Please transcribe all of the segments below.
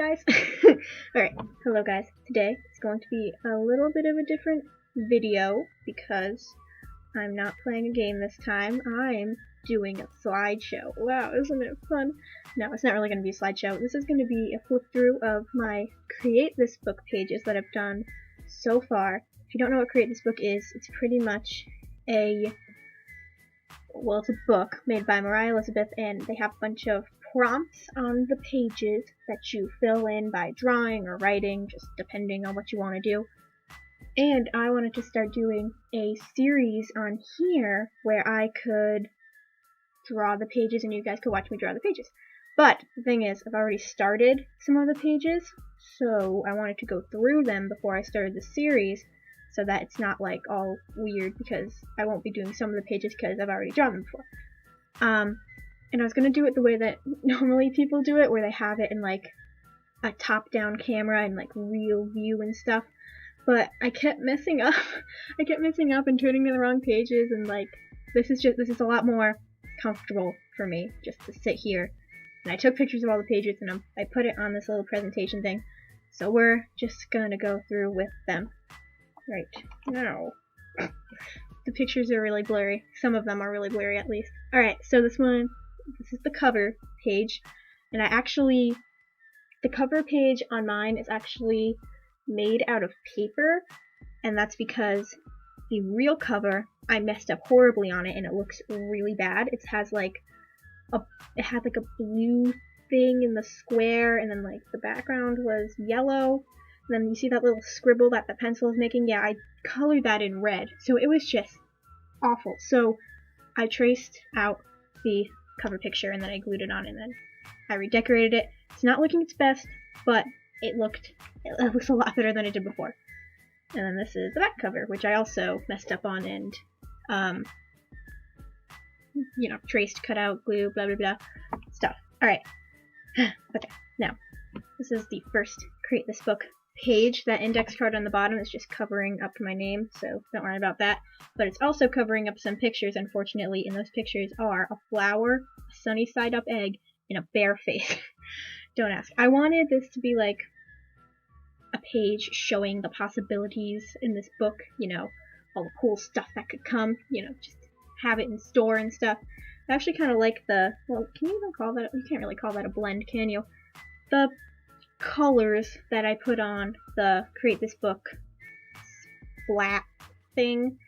guys? Alright, hello guys. Today it's going to be a little bit of a different video because I'm not playing a game this time. I'm doing a slideshow. Wow, isn't it fun? No, it's not really going to be a slideshow. This is going to be a flip through of my Create This Book pages that I've done so far. If you don't know what Create This Book is, it's pretty much it's a book made by Mariah Elizabeth, and they have a bunch of prompts on the pages that you fill in by drawing or writing, just depending on what you want to do. And I wanted to start doing a series on here where I could draw the pages and you guys could watch me draw the pages. But the thing is, I've already started some of the pages, so I wanted to go through them before I started the series so that it's not like all weird, because I won't be doing some of the pages because I've already drawn them before. And I was going to do it the way that normally people do it, where they have it in like a top-down camera and like real view and stuff. But I kept messing up. I kept messing up and turning to the wrong pages, and like this is a lot more comfortable for me just to sit here. And I took pictures of all the pages and I put it on this little presentation thing. So we're just gonna go through with them right now. The pictures are really blurry. Some of them are really blurry, at least. Alright, so this is the cover page, and the cover page on mine is actually made out of paper, and that's because the real cover, I messed up horribly on it and it looks really bad. It had like a blue thing in the square, and then like the background was yellow, and then you see that little scribble that the pencil is making. Yeah, I colored that in red, so it was just awful. So I traced out the cover picture and then I glued it on, and then I redecorated it. It's not looking its best, but it looks a lot better than it did before. And then this is the back cover, which I also messed up on and traced, cut out, glue, blah blah blah stuff. Alright. Okay, now this is the first Create This Book page. That index card on the bottom is just covering up my name, so don't worry about that. But it's also covering up some pictures, unfortunately, and those pictures are a flower, a sunny side up egg, and a bear face. Don't ask. I wanted this to be like a page showing the possibilities in this book, all the cool stuff that could come, just have it in store and stuff. I actually kind of like can you even call that, you can't really call that a blend, can you? The colors that I put on the Create This Book splat thing.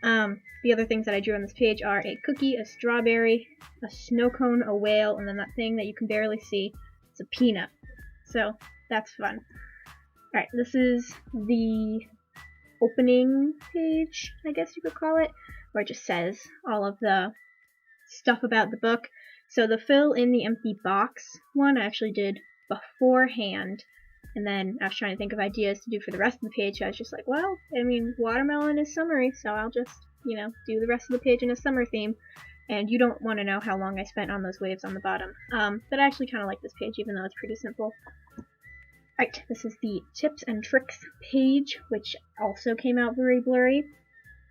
The other things that I drew on this page are a cookie, a strawberry, a snow cone, a whale, and then that thing that you can barely see, it's a peanut. So that's fun. Alright, this is the opening page, I guess you could call it, where it just says all of the stuff about the book. So the fill in the empty box one I actually did beforehand, and then I was trying to think of ideas to do for the rest of the page, so I was just like, well, I mean, watermelon is summery, so I'll just, do the rest of the page in a summer theme, and you don't want to know how long I spent on those waves on the bottom. But I actually kind of like this page, even though it's pretty simple. Right, this is the tips and tricks page, which also came out very blurry.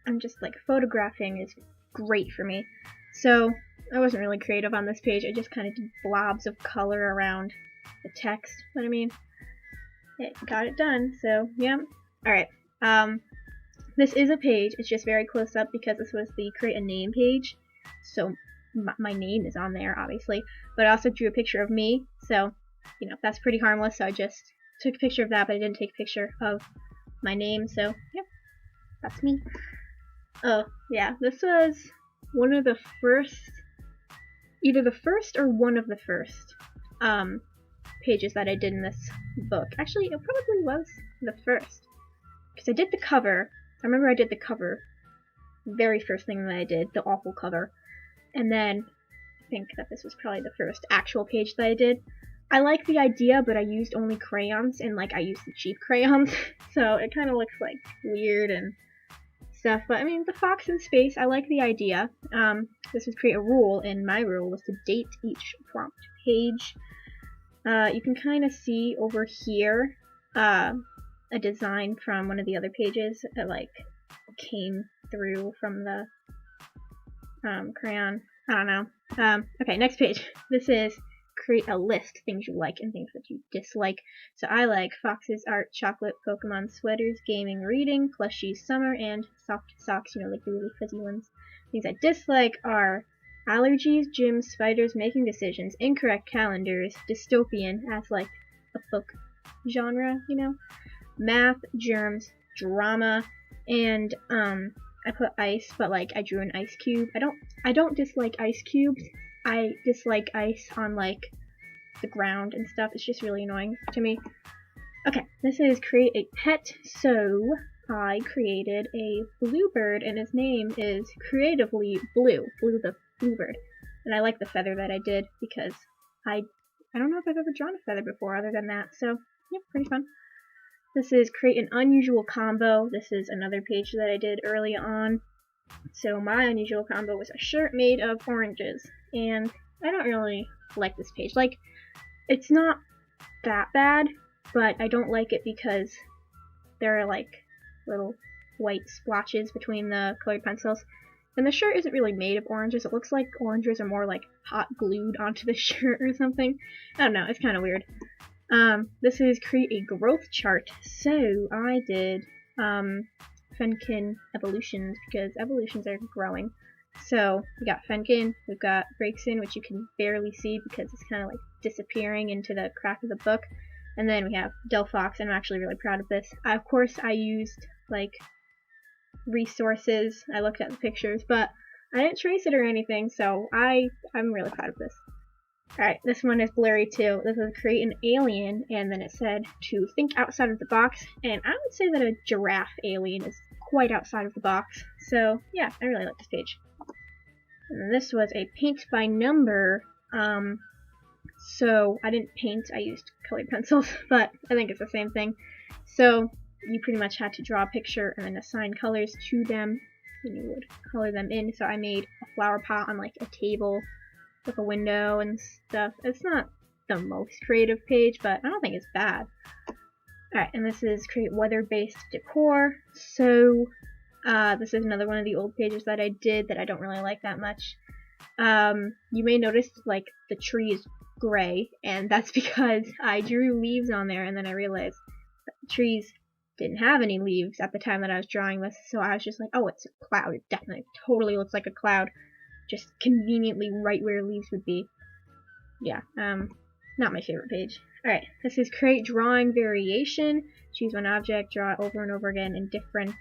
I'm just like, photographing is great for me. So I wasn't really creative on this page, I just kind of did blobs of color around the text, but I mean, it got it done, so yeah. Alright, this is a page, it's just very close up because this was the Create a Name page, so my name is on there, obviously, but I also drew a picture of me, so, that's pretty harmless, so I just took a picture of that, but I didn't take a picture of my name, so, yep, that's me. Oh, yeah, this was one of the first, either the first or one of the first, pages that I did in this book. Actually, it probably was the first, because I did the cover. I remember I did the cover, very first thing that I did, the awful cover, and then I think that this was probably the first actual page that I did. I like the idea, but I used only crayons, and I used the cheap crayons, so it kind of looks like weird and stuff, but I mean, the fox in space, I like the idea. This would create a rule, and my rule was to date each prompt page. You can kind of see over here a design from one of the other pages that came through from the crayon. I don't know. Okay, next page. This is create a list, things you like and things that you dislike. So I like foxes, art, chocolate, Pokemon, sweaters, gaming, reading, plushies, summer, and soft socks, like the really fuzzy ones. Things I dislike are allergies, gyms, spiders, making decisions, incorrect calendars, dystopian, as like a book genre, math, germs, drama, and I put ice, but like I drew an ice cube. I don't dislike ice cubes. I dislike ice on like the ground and stuff. It's just really annoying to me. Okay, this is create a pet. So I created a bluebird, and his name is Creatively Blue. Blue the bluebird. And I like the feather that I did because I don't know if I've ever drawn a feather before other than that. So yeah, pretty fun. This is create an unusual combo. This is another page that I did early on. So my unusual combo was a shirt made of oranges. And I don't really like this page. Like, it's not that bad, but I don't like it because there are like little white splotches between the colored pencils. And the shirt isn't really made of oranges. It looks like oranges are more like hot glued onto the shirt or something. I don't know, it's kind of weird. This is create a growth chart. So I did Fennekin evolutions because evolutions are growing. So we got Fennekin, we've got Braixen, which you can barely see because it's kind of like disappearing into the crack of the book. And then we have Delphox, and I'm actually really proud of this. Of course, I used like resources. I looked at the pictures, but I didn't trace it or anything, so I'm really proud of this. Alright, this one is blurry too. This is create an alien, and then it said to think outside of the box, and I would say that a giraffe alien is quite outside of the box. So yeah, I really like this page. And this was a paint by number. So I didn't paint, I used colored pencils, but I think it's the same thing. So you pretty much had to draw a picture and then assign colors to them, and you would color them in. So I made a flower pot on like a table with a window and stuff. It's not the most creative page, but I don't think it's bad. Alright, and this is create weather-based decor. So this is another one of the old pages that I did that I don't really like that much. You may notice like the tree is gray, and that's because I drew leaves on there, and then I realized that the trees didn't have any leaves at the time that I was drawing this, so I was just like, oh, it's a cloud. It definitely totally looks like a cloud, just conveniently right where leaves would be. Yeah, not my favorite page. Alright, this is create drawing variation. Choose one object, draw it over and over again in different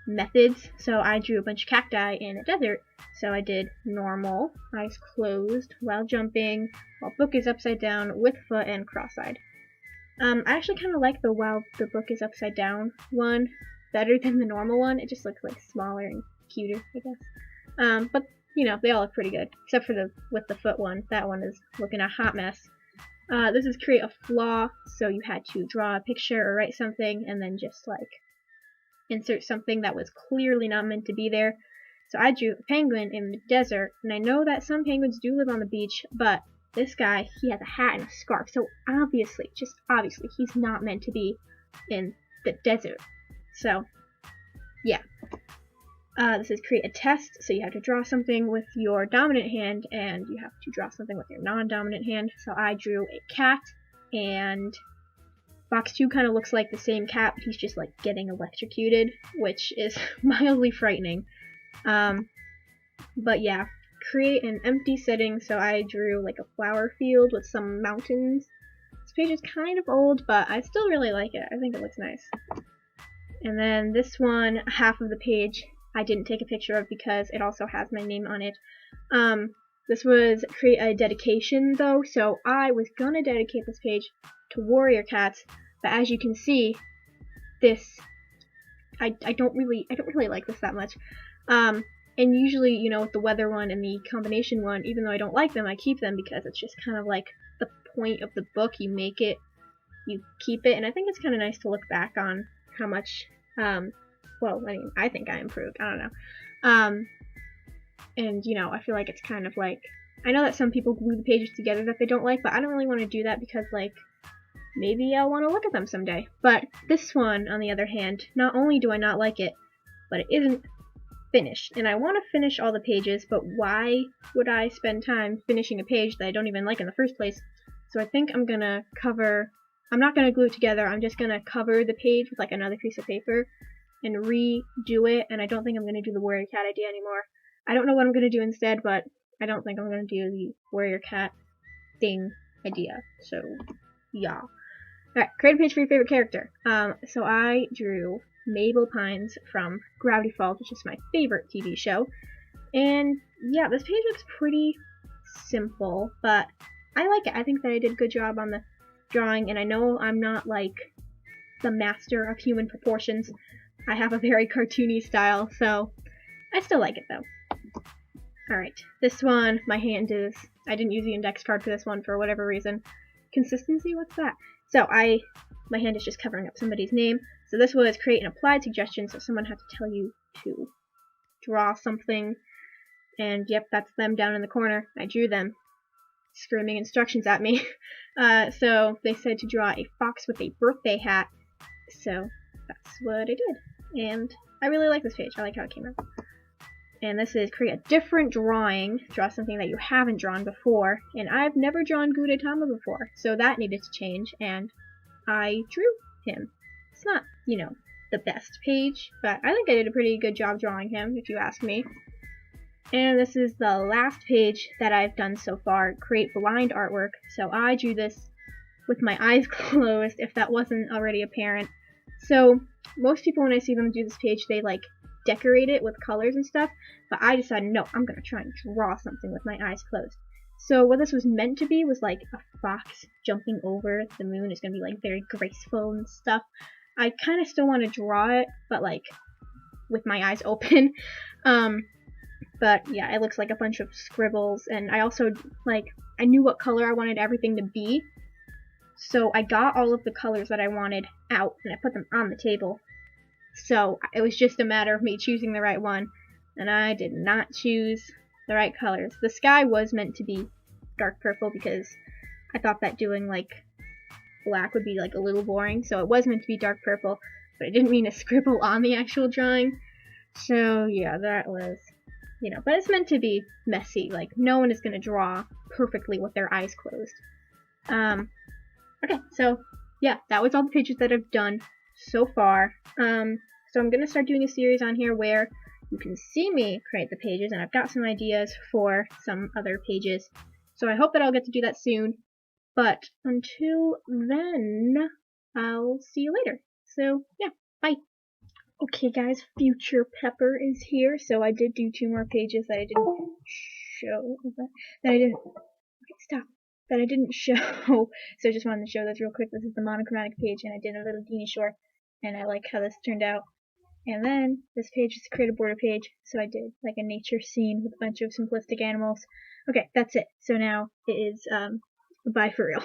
methods. So I drew a bunch of cacti in a desert. So I did normal, eyes closed, while jumping, while book is upside down, with foot, and cross-eyed. I actually kind of like the while the book is upside down one better than the normal one. It just looks like smaller and cuter, I guess. But they all look pretty good, except for the with the foot one. That one is looking a hot mess. This is create a flaw, so you had to draw a picture or write something and then just like insert something that was clearly not meant to be there. So I drew a penguin in the desert, and I know that some penguins do live on the beach, but this guy, he has a hat and a scarf, so obviously, he's not meant to be in the desert. So, yeah. This is create a test, so you have to draw something with your dominant hand, and you have to draw something with your non-dominant hand. So I drew a cat, and Box 2 kind of looks like the same cat, but he's just like getting electrocuted, which is mildly frightening. But yeah, create an empty setting, so I drew like a flower field with some mountains. This page is kind of old, but I still really like it. I think it looks nice. And then this one, half of the page, I didn't take a picture of because it also has my name on it. This was create a dedication though, so I was gonna dedicate this page to warrior cats, but as you can see, this I don't really like this that much. And usually, with the weather one and the combination one, even though I don't like them, I keep them because it's just kind of like the point of the book. You make it, you keep it, and I think it's kind of nice to look back on how much, I think I improved. I don't know. And, I feel like it's kind of like, I know that some people glue the pages together that they don't like, but I don't really want to do that because, maybe I'll want to look at them someday. But this one, on the other hand, not only do I not like it, but it isn't finished. And I want to finish all the pages, but why would I spend time finishing a page that I don't even like in the first place? So I think I'm gonna I'm not gonna glue it together, I'm just gonna cover the page with like another piece of paper and redo it, and I don't think I'm gonna do the warrior cat idea anymore. I don't know what I'm gonna do instead, but I don't think I'm gonna do the warrior cat thing idea. So yeah. Alright, create a page for your favorite character. So I drew Mabel Pines from Gravity Falls, which is my favorite TV show. And yeah, this page looks pretty simple, but I like it. I think that I did a good job on the drawing, and I know I'm not like the master of human proportions. I have a very cartoony style, so I still like it though. Alright, this one, my hand is, I didn't use the index card for this one for whatever reason. Consistency? What's that? So my hand is just covering up somebody's name. So this was create an applied suggestion, so someone had to tell you to draw something. And yep, that's them down in the corner. I drew them, screaming instructions at me. So they said to draw a fox with a birthday hat. So that's what I did. And I really like this page. I like how it came out. And this is create a different drawing. Draw something that you haven't drawn before. And I've never drawn Gudetama before, so that needed to change. And I drew him. It's not, the best page, but I think I did a pretty good job drawing him, if you ask me. And this is the last page that I've done so far, create blind artwork. So I drew this with my eyes closed, if that wasn't already apparent. So most people, when I see them do this page, they like decorate it with colors and stuff, but I decided, no, I'm gonna try and draw something with my eyes closed. So what this was meant to be was like a fox jumping over the moon. It's gonna be like very graceful and stuff. I kind of still want to draw it, but like with my eyes open. But yeah, it looks like a bunch of scribbles, and I also I knew what color I wanted everything to be, so I got all of the colors that I wanted out and I put them on the table. So it was just a matter of me choosing the right one, and I did not choose the right colors. The sky was meant to be dark purple because I thought that doing like black would be like a little boring, so it was meant to be dark purple, but I didn't mean to scribble on the actual drawing. So yeah, that was, but it's meant to be messy. Like, no one is going to draw perfectly with their eyes closed. Okay, so yeah, that was all the pages that I've done so far. So I'm going to start doing a series on here where you can see me create the pages, and I've got some ideas for some other pages. So I hope that I'll get to do that soon. But until then, I'll see you later. So yeah, bye. Okay guys, Future Pepper is here. So I did do 2 more pages that I didn't show. That I didn't show. So I just wanted to show this real quick. This is the monochromatic page, and I did a little Dini Shore, and I like how this turned out. And then this page is a create a border page, so I did like a nature scene with a bunch of simplistic animals. Okay, that's it. So now it is bye for real.